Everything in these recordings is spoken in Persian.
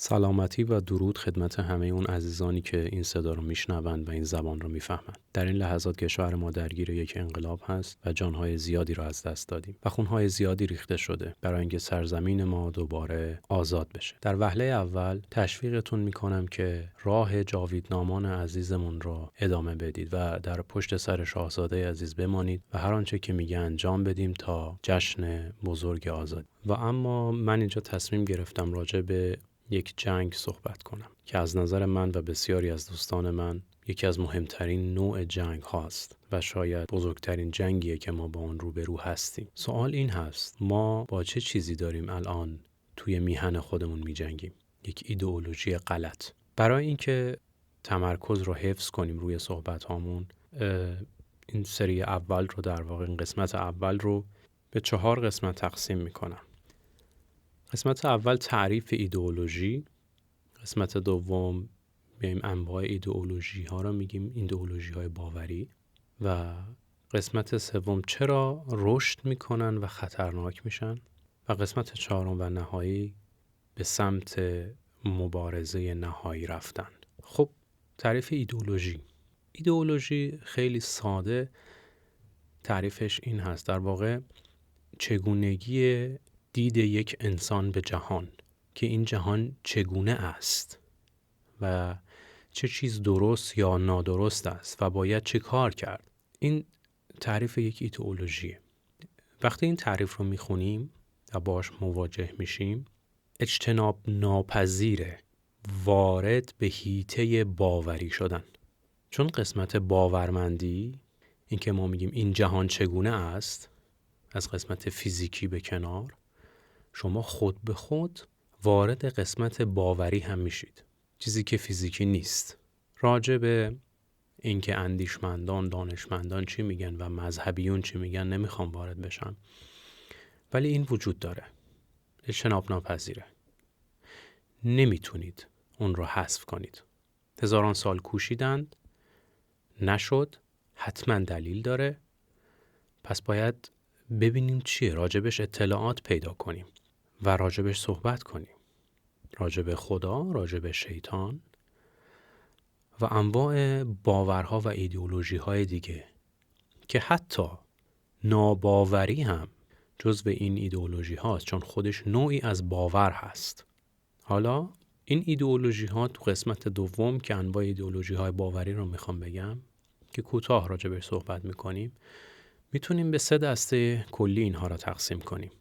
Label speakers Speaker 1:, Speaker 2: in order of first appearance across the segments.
Speaker 1: سلامتی و درود خدمت همه اون عزیزانی که این صدا رو میشنوند و این زبان رو میفهمند. در این لحظات کشور ما درگیر یک انقلاب هست و جانهای زیادی رو از دست دادیم و خونهای زیادی ریخته شده برای اینکه سرزمین ما دوباره آزاد بشه. در وهله اول تشویقتون میکنم که راه جاویدنامان عزیزمون رو ادامه بدید و در پشت سر شاهزاده عزیز بمانید و هر آنچه که میگه انجام بدیم تا جشن بزرگ آزادی. و اما من اینجا تصمیم گرفتم راجع به یک جنگ صحبت کنم که از نظر من و بسیاری از دوستان من یکی از مهمترین نوع جنگ هاست و شاید بزرگترین جنگیه که ما با اون روبرو هستیم. سوال این هست: ما با چه چیزی داریم الان توی میهن خودمون میجنگیم؟ یک ایدئولوژی غلط. برای اینکه تمرکز رو حفظ کنیم روی صحبت هامون، این سری اول رو در واقع این قسمت اول رو به 4 قسمت تقسیم میکنم. قسمت اول تعریف ایدئولوژی، قسمت دوم بیایم انواع ایدئولوژی ها رو میگیم، ایدئولوژی های باوری، و قسمت سوم چرا رشد میکنن و خطرناک میشن، و قسمت چهارم و نهایی به سمت مبارزه نهایی رفتن. خب، تعریف ایدئولوژی خیلی ساده تعریفش این هست: در واقع چگونگی دید یک انسان به جهان، که این جهان چگونه است و چه چیز درست یا نادرست است و باید چه کار کرد. این تعریف یک ایدئولوژیه. وقتی این تعریف رو میخونیم و باش مواجه میشیم، اجتناب ناپذیره وارد به حیطه باوری شدن. چون قسمت باورمندی، این که ما میگیم این جهان چگونه است، از قسمت فیزیکی به کنار، شما خود به خود وارد قسمت باوری هم میشید، چیزی که فیزیکی نیست. راجع به اینکه اندیشمندان، دانشمندان چی میگن و مذهبیون چی میگن نمیخوام وارد بشم، ولی این وجود داره، اجتناب ناپذیره، نمیتونید اون رو حذف کنید. هزاران سال کوشیدند، نشد، حتما دلیل داره، پس باید ببینیم چیه، راجبش اطلاعات پیدا کنیم و راجبش صحبت کنیم، راجب خدا، راجب شیطان و انواع باورها و ایدئولوژی‌های دیگه که حتی ناباوری هم جزو این ایدئولوژی هاست، چون خودش نوعی از باور هست. حالا این ایدئولوژی ها تو قسمت دوم که انواع ایدئولوژی های باوری رو میخوام بگم که کوتاه راجبش صحبت میکنیم، میتونیم به 3 دسته کلی اینها را تقسیم کنیم: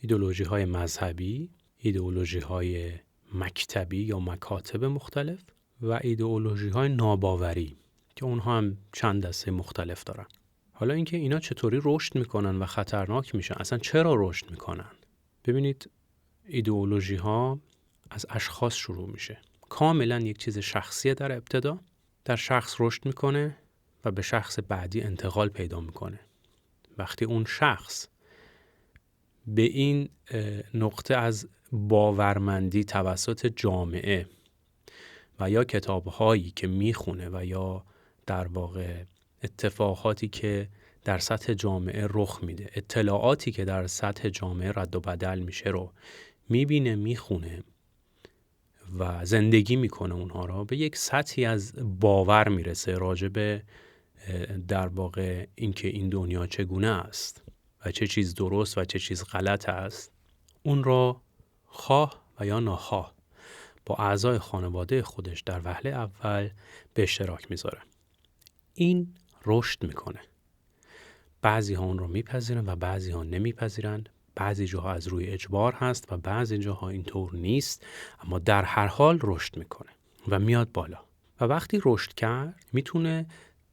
Speaker 1: ایدئولوژی های مذهبی، ایدئولوژی های مکتبی یا مکاتب مختلف و ایدئولوژی های ناباوری که اونها هم چند دسته مختلف دارن. حالا اینکه اینا چطوری رشد میکنن و خطرناک میشن، اصلا چرا رشد میکنن؟ ببینید، ایدئولوژی ها از اشخاص شروع میشه، کاملا یک چیز شخصیه. در ابتدا در شخص رشد میکنه و به شخص بعدی انتقال پیدا میکنه. وقتی اون شخص به این نقطه از باورمندی توسط جامعه و یا کتاب‌هایی که میخونه و یا در واقع اتفاقاتی که در سطح جامعه رخ میده، اطلاعاتی که در سطح جامعه رد و بدل میشه رو میبینه، میخونه و زندگی میکنه اونها را، به یک سطحی از باور میرسه راجع به در واقع اینکه این دنیا چگونه است و چه چیز درست و چه چیز غلط است. اون را خواه و یا ناخواه با اعضای خانواده خودش در وهله اول به اشتراک میذاره. این رشد میکنه. بعضی ها اون رو میپذیرن و بعضی ها نمیپذیرن. بعضی جاها از روی اجبار هست و بعضی جاها اینطور نیست، اما در هر حال رشد میکنه و میاد بالا. و وقتی رشد کرد میتونه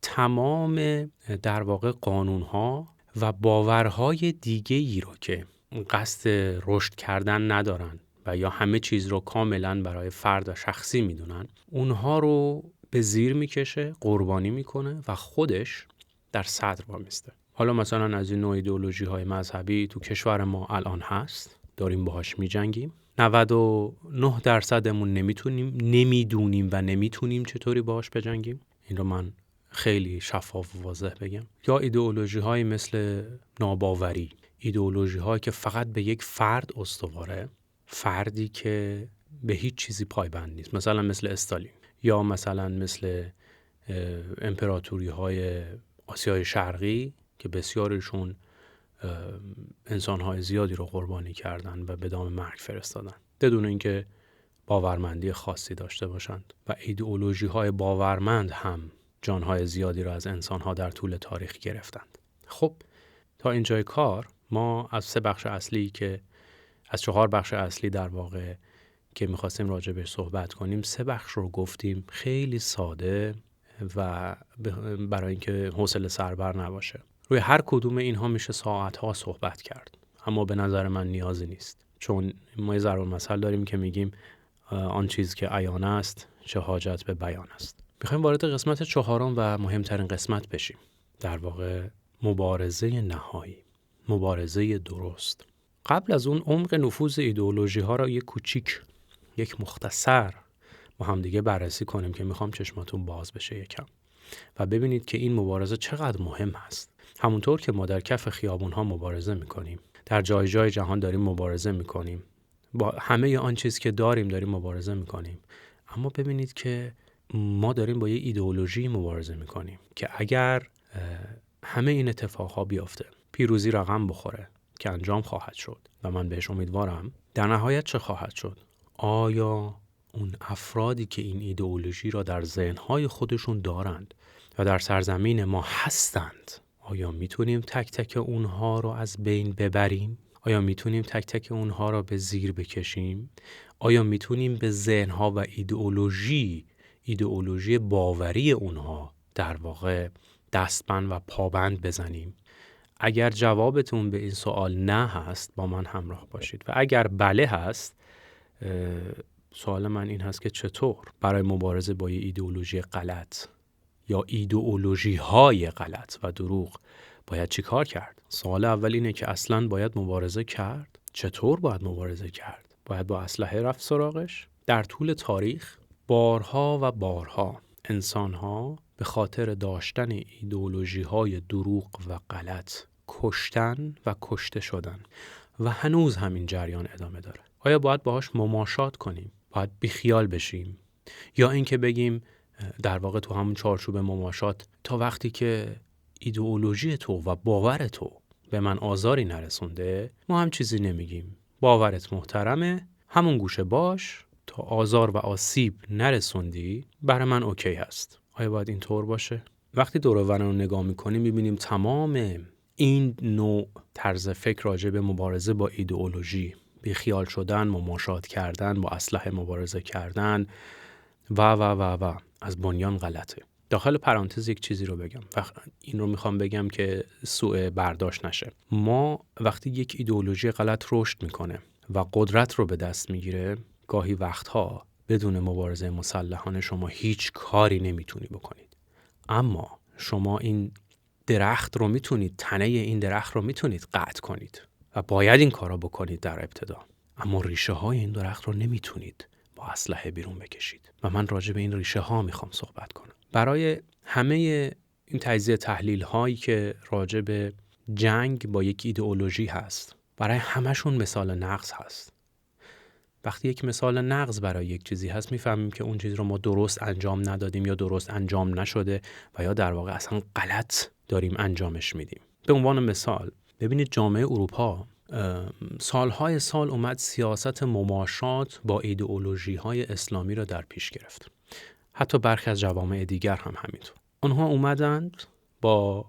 Speaker 1: تمام در واقع قانونها و باورهای دیگه ای رو که قصد رشد کردن ندارن و یا همه چیز رو کاملا برای فرد و شخصی میدونن، اونها رو به زیر میکشه، قربانی میکنه و خودش در صدر وامیسته. حالا مثلا از این نوع ایدئولوژی های مذهبی تو کشور ما الان هست، داریم باهاش میجنگیم. 99%مون نمیدونیم و نمیتونیم چطوری باهاش بجنگیم. این رو من خیلی شفاف و واضح بگم. یا ایدئولوژی های مثل ناباوری، ایدئولوژی هایی که فقط به یک فرد استواره، فردی که به هیچ چیزی پایبند نیست، مثلا مثل استالین یا مثلا مثل امپراتوری های آسیای شرقی که بسیارشون انسانهای زیادی رو قربانی کردن و به دام مرگ فرستادن بدون اینکه باورمندی خاصی داشته باشند و ایدئولوژی های باورمند هم جانهای زیادی را از انسانها در طول تاریخ گرفتند. خب تا اینجای کار ما از 3 بخش اصلی که از 4 بخش اصلی در واقع که می‌خواستیم راجع بهش صحبت کنیم 3 بخش رو گفتیم، خیلی ساده و برای اینکه حوصله سربر نباشه. روی هر کدوم اینها میشه ساعت‌ها صحبت کرد، اما به نظر من نیازی نیست، چون ما یه ضرب المثل داریم که میگیم آن چیز که عیان است چه حاجت به بیان است. میخوایم وارد قسمت 4 و مهمترین قسمت بشیم، در واقع مبارزه نهایی، مبارزه درست. قبل از اون عمق نفوذ ایدئولوژی ها را یک مختصر با هم دیگه بررسی کنیم که میخوام چشماتون باز بشه یکم و ببینید که این مبارزه چقدر مهم هست. همونطور که ما در کف خیابون ها مبارزه میکنیم، در جای جای جهان داریم مبارزه میکنیم، با همه آن چیز که داریم مبارزه میکنیم، اما ببینید که ما داریم با یه ایدئولوژی مبارزه میکنیم که اگر همه این اتفاقها بیفته، پیروزی رقم بخوره که انجام خواهد شد و من بهش امیدوارم، در نهایت چه خواهد شد؟ آیا اون افرادی که این ایدئولوژی را در ذهنهای خودشون دارند و در سرزمین ما هستند، آیا میتونیم تک تک اونها رو از بین ببریم؟ آیا میتونیم تک تک اونها را به زیر بکشیم؟ آیا میتونیم به ذهنها و ایدئولوژی باوری اونها در واقع دستبند و پابند بزنیم؟ اگر جوابتون به این سوال نه هست با من همراه باشید و اگر بله هست، سوال من این هست که چطور برای مبارزه با یه ایدئولوژی غلط یا ایدئولوژی های غلط و دروغ باید چی کار کرد؟ سوال اول اینه که اصلاً باید مبارزه کرد؟ چطور باید مبارزه کرد؟ باید با اسلحه رفت سراغش؟ در طول تاریخ بارها و بارها انسان‌ها به خاطر داشتن ایدئولوژی های دروغ و غلط کشتن و کشته شدن و هنوز همین جریان ادامه داره. آیا باید باهاش مماشات کنیم؟ باید بیخیال بشیم؟ یا اینکه بگیم در واقع تو همون چارچوب مماشات تا وقتی که ایدئولوژی تو و باور تو به من آزاری نرسونده ما هم چیزی نمیگیم، باورت محترمه، همون گوشه باش، تا آزار و آسیب نرسوندی برای من اوکی هست. آیا باید این طور باشه؟ وقتی دور و برمون رو نگاه میکنیم میبینیم تمام این نوع طرز فکر راجع به مبارزه با ایدئولوژی، بیخیال شدن، مماشات کردن، با اسلحه مبارزه کردن و از بنیان غلطه. داخل پرانتز یک چیزی رو بگم و این رو میخوام بگم که سوء برداشت نشه. ما وقتی یک ایدئولوژی غلط رشد میکنه و قدرت رو به دست میگیره، گاهی وقتها بدون مبارزه مسلحانه شما هیچ کاری نمیتونی بکنید، اما شما این درخت رو میتونید، تنه این درخت رو میتونید قطع کنید و باید این کارا بکنید در ابتدا، اما ریشه های این درخت رو نمیتونید با اسلحه بیرون بکشید و من راجع به این ریشه ها میخوام صحبت کنم. برای همه این تجزیه تحلیل هایی که راجع به جنگ با یک ایدئولوژی هست، برای همشون مثال نقض هست. وقتی یک مثال نقض برای یک چیزی هست میفهمیم که اون چیز رو ما درست انجام ندادیم یا درست انجام نشده و یا در واقع اصلا غلط داریم انجامش میدیم. به عنوان مثال ببینید جامعه اروپا سالهای سال اومد سیاست مماشات با ایدئولوژی‌های اسلامی را در پیش گرفت. حتی برخی از جوامع دیگر هم همینطور. آنها اومدند با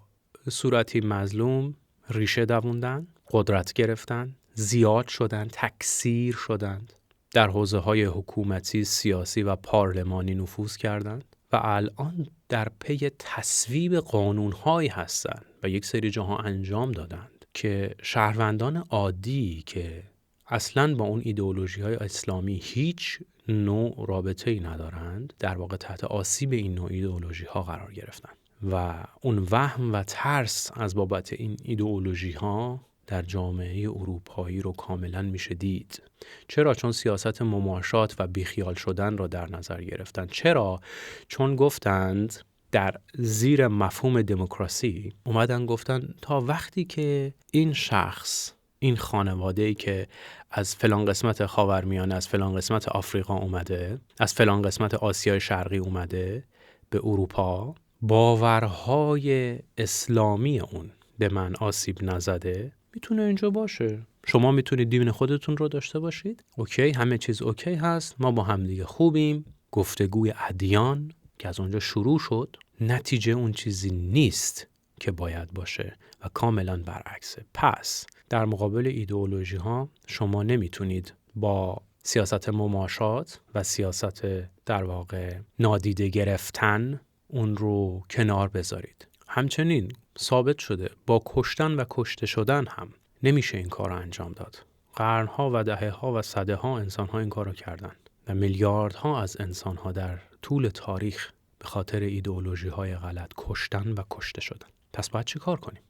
Speaker 1: صورتی مظلوم ریشه دووندن، قدرت گرفتن، زیاد شدن، تکثیر شدند، در حوزه‌های حکومتی، سیاسی و پارلمانی نفوذ کردند و الان در پی تصویب قانون‌هایی هستند و یک سری جاها انجام دادند که شهروندان عادی که اصلاً با اون ایدئولوژی‌های اسلامی هیچ نوع رابطه‌ای ندارند در واقع تحت آسیب این نوع ایدئولوژی‌ها قرار گرفتند و اون وهم و ترس از بابت این ایدئولوژی‌ها در جامعه اروپایی رو کاملاً میشه دید. چرا؟ چون سیاست مماشات و بیخیال شدن را در نظر گرفتن. چرا؟ چون گفتند در زیر مفهوم دموکراسی اومدن گفتن تا وقتی که این شخص این خانواده‌ای که از فلان قسمت خاورمیانه، از فلان قسمت آفریقا اومده، از فلان قسمت آسیای شرقی اومده به اروپا، باورهای اسلامی اون به من آسیب نزده، میتونه اینجا باشه. شما میتونید دین خودتون رو داشته باشید، اوکی، همه چیز اوکی هست، ما با هم دیگه خوبیم. گفتگوی ادیان که از اونجا شروع شد، نتیجه اون چیزی نیست که باید باشه و کاملا برعکسه. پس در مقابل ایدئولوژی ها شما نمیتونید با سیاست مماشات و سیاست در واقع نادیده گرفتن اون رو کنار بذارید. همچنین ثابت شده با کشتن و کشته شدن هم نمیشه این کار رو انجام داد. قرنها و دهه‌ها و صدها انسان‌ها این کار رو کردن و میلیاردها از انسان‌ها در طول تاریخ به خاطر ایدئولوژی‌های غلط کشتن و کشته شدن. پس باید چی کار کنیم؟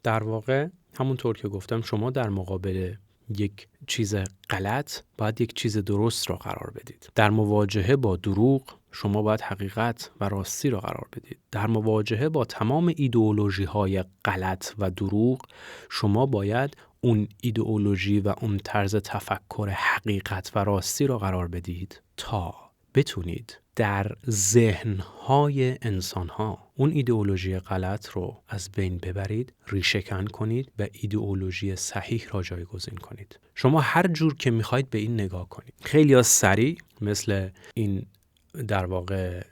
Speaker 1: در واقع همونطور که گفتم شما در مقابل یک چیز غلط باید یک چیز درست را قرار بدید. در مواجهه با دروغ شما باید حقیقت و راستی را قرار بدید. در مواجهه با تمام ایدئولوژی‌های غلط و دروغ شما باید اون ایدئولوژی و اون طرز تفکر حقیقت و راستی را قرار بدید تا بتونید در ذهن‌های انسان‌ها اون ایدئولوژی غلط رو از بین ببرید، ریشه‌کن کنید و ایدئولوژی صحیح را جایگزین کنید. شما هر جور که می‌خواید به این نگاه کنید. خیلی سریع مثل این در واقع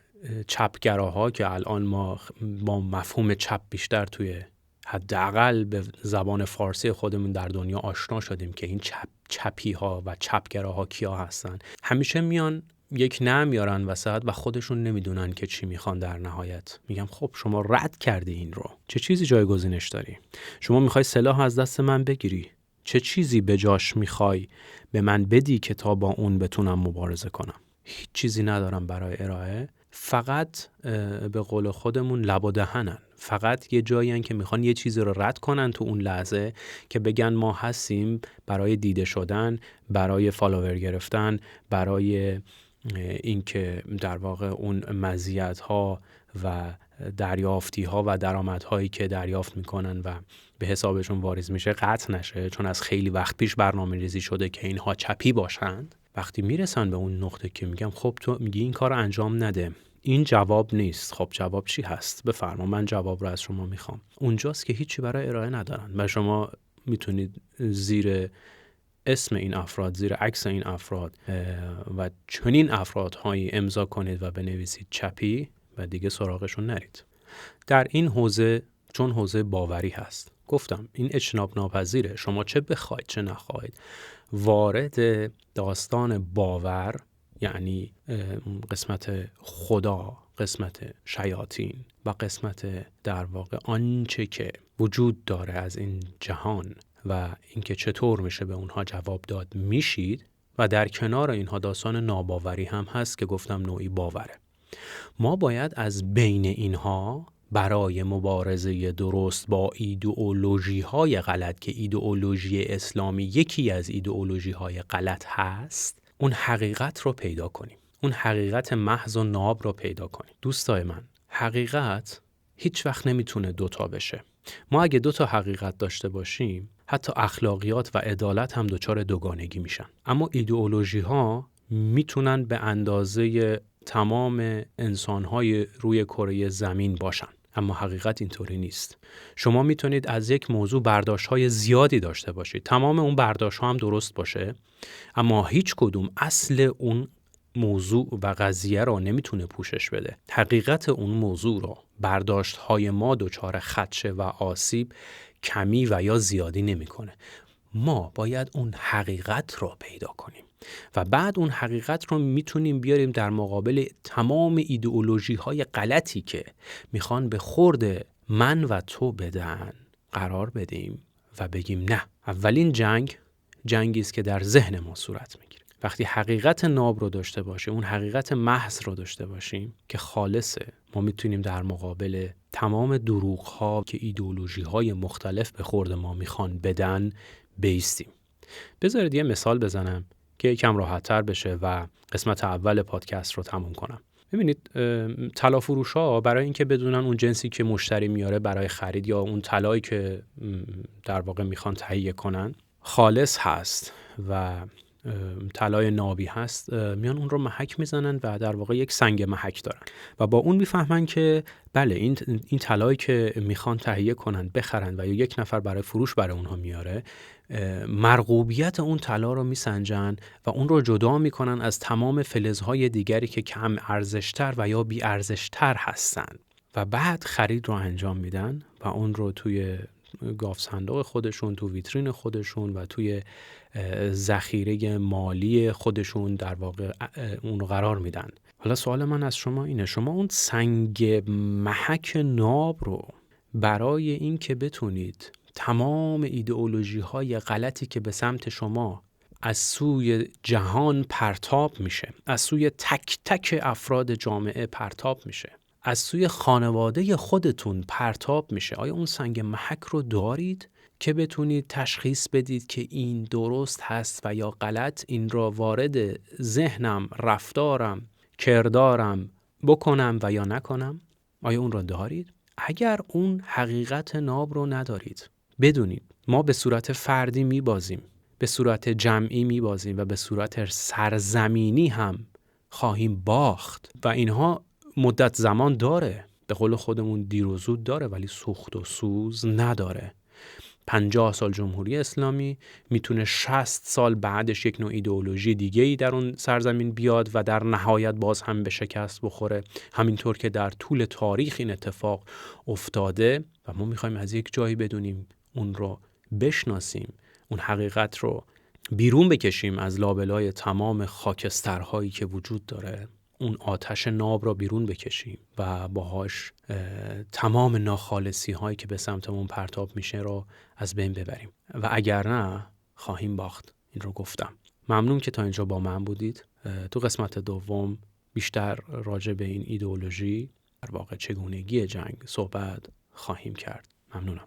Speaker 1: چپگراها که الان ما با مفهوم چپ بیشتر توی حداقل به زبان فارسی خودمون در دنیا آشنا شدیم که این چپی‌ها و چپگراها کیا هستن. همیشه میان یک نه میارن وسط و خودشون نمیدونن که چی میخوان. در نهایت میگم خب شما رد کردی این رو، چه چیزی جایگزینش داری؟ شما میخوای سلاح از دست من بگیری، چه چیزی به جاش میخوای به من بدی که تا با اون بتونم مبارزه کنم؟ هیچ چیزی ندارم برای ارائه. فقط به قول خودمون لب و دهنن. فقط یه جایی هن که میخوان یه چیزی رو رد کنن تو اون لحظه که بگن ما هستیم برای دیده شدن، برای فالوور گرفتن، برای اینکه در واقع اون مزیت‌ها و دریافتی‌ها و درآمدهایی که دریافت میکنن و به حسابشون واریز میشه قطع نشه، چون از خیلی وقت پیش برنامه‌ریزی شده که اینها چپی باشند. وقتی میرسن به اون نقطه که میگم خب تو میگی این کار انجام نده، این جواب نیست، خب جواب چی هست؟ بفرما من جواب رو از شما میخوام. اونجاست که هیچی برای ارائه ندارن و شما میتونید زیر اسم این افراد، زیر عکس این افراد و چنین افرادهایی امضا کنید و بنویسید چپی و دیگه سراغشون نرید. در این حوزه چون حوزه باوری هست، گفتم این اجتناب ناپذیره. شما چه بخواید چه نخواید وارد داستان باور، یعنی قسمت خدا، قسمت شیاطین و قسمت در واقع آنچه که وجود داره از این جهان و اینکه چطور میشه به اونها جواب داد میشید. و در کنار اینها داستان ناباوری هم هست که گفتم نوعی باوره. ما باید از بین اینها برای مبارزه درست با ایدئولوژی های غلط که ایدئولوژی اسلامی یکی از ایدئولوژی های غلط هست، اون حقیقت رو پیدا کنیم. اون حقیقت محض و ناب رو پیدا کنیم. دوستای من، حقیقت هیچ وقت نمیتونه دوتا بشه. ما اگه دوتا حقیقت داشته باشیم، حتی اخلاقیات و عدالت هم دچار دوگانگی میشن. اما ایدئولوژی ها میتونن به اندازه تمام انسانهای روی کره زمین باشن، اما حقیقت اینطوری نیست. شما میتونید از یک موضوع برداشت‌های زیادی داشته باشید، تمام اون برداشت‌ها هم درست باشه، اما هیچ کدوم اصل اون موضوع و قضیه را نمیتونه پوشش بده. حقیقت اون موضوع را برداشت‌های ما دچار خدشه و آسیب کمی و یا زیادی نمیکنه. ما باید اون حقیقت را پیدا کنیم و بعد اون حقیقت رو میتونیم بیاریم در مقابل تمام ایدئولوژی‌های غلطی که میخوان به خورد من و تو بدن قرار بدیم و بگیم نه. اولین جنگی است که در ذهن ما صورت میگیره. وقتی حقیقت ناب رو داشته باشیم، اون حقیقت محض رو داشته باشیم که خالصه، ما میتونیم در مقابل تمام دروغ‌ها که ایدئولوژی‌های مختلف به خورد ما میخوان بدن بیستیم. بذارید یه مثال بزنم که یکم راحت‌تر بشه و قسمت اول پادکست رو تموم کنم. ببینید طلا فروش‌ها برای اینکه بدونن اون جنسی که مشتری میاره برای خرید یا اون طلایی که در واقع میخوان تهیه کنن خالص هست و طلای نابی هست، میان اون رو محک میزنن و در واقع یک سنگ محک دارن و با اون میفهمن که بله این طلایی که میخوان تهیه کنن بخرن و یا یک نفر برای فروش برای اونها میاره، مرغوبیت اون طلا رو میسنجن و اون رو جدا میکنن از تمام فلزهای دیگری که کم ارزشتر و یا بی ارزشتر هستن و بعد خرید رو انجام میدن و اون رو توی گاف صندوق خودشون، تو ویترین خودشون و توی ذخیره مالی خودشون در واقع اون رو قرار میدن. حالا سوال من از شما اینه، شما اون سنگ محک ناب رو برای این که بتونید تمام ایدئولوژی های غلطی که به سمت شما از سوی جهان پرتاب میشه، از سوی تک تک افراد جامعه پرتاب میشه، از سوی خانواده خودتون پرتاب میشه، آیا اون سنگ محک رو دارید که بتونید تشخیص بدید که این درست هست و یا غلط، این رو وارد ذهنم، رفتارم، کردارم بکنم و یا نکنم؟ آیا اون رو دارید؟ اگر اون حقیقت ناب رو ندارید، بدونید ما به صورت فردی میبازیم، به صورت جمعی میبازیم و به صورت سرزمینی هم خواهیم باخت و اینها مدت زمان داره، به قول خودمون دیر و زود داره ولی سوخت و سوز نداره. 50 سال جمهوری اسلامی میتونه 60 سال بعدش یک نوع ایدئولوژی دیگه‌ای در اون سرزمین بیاد و در نهایت باز هم به شکست بخوره، همینطور که در طول تاریخ این اتفاق افتاده و ما میخوایم از یک جایی بدونیم، اون رو بشناسیم، اون حقیقت رو بیرون بکشیم از لابلای تمام خاکسترهایی که وجود داره، اون آتش ناب را بیرون بکشیم و باهاش تمام ناخالصی هایی که به سمتمون پرتاب میشه رو از بین ببریم و اگر نه خواهیم باخت. این رو گفتم. ممنون که تا اینجا با من بودید. تو قسمت دوم بیشتر راجع به این ایدئولوژی، در واقع چگونگی جنگ صحبت خواهیم کرد. ممنونم.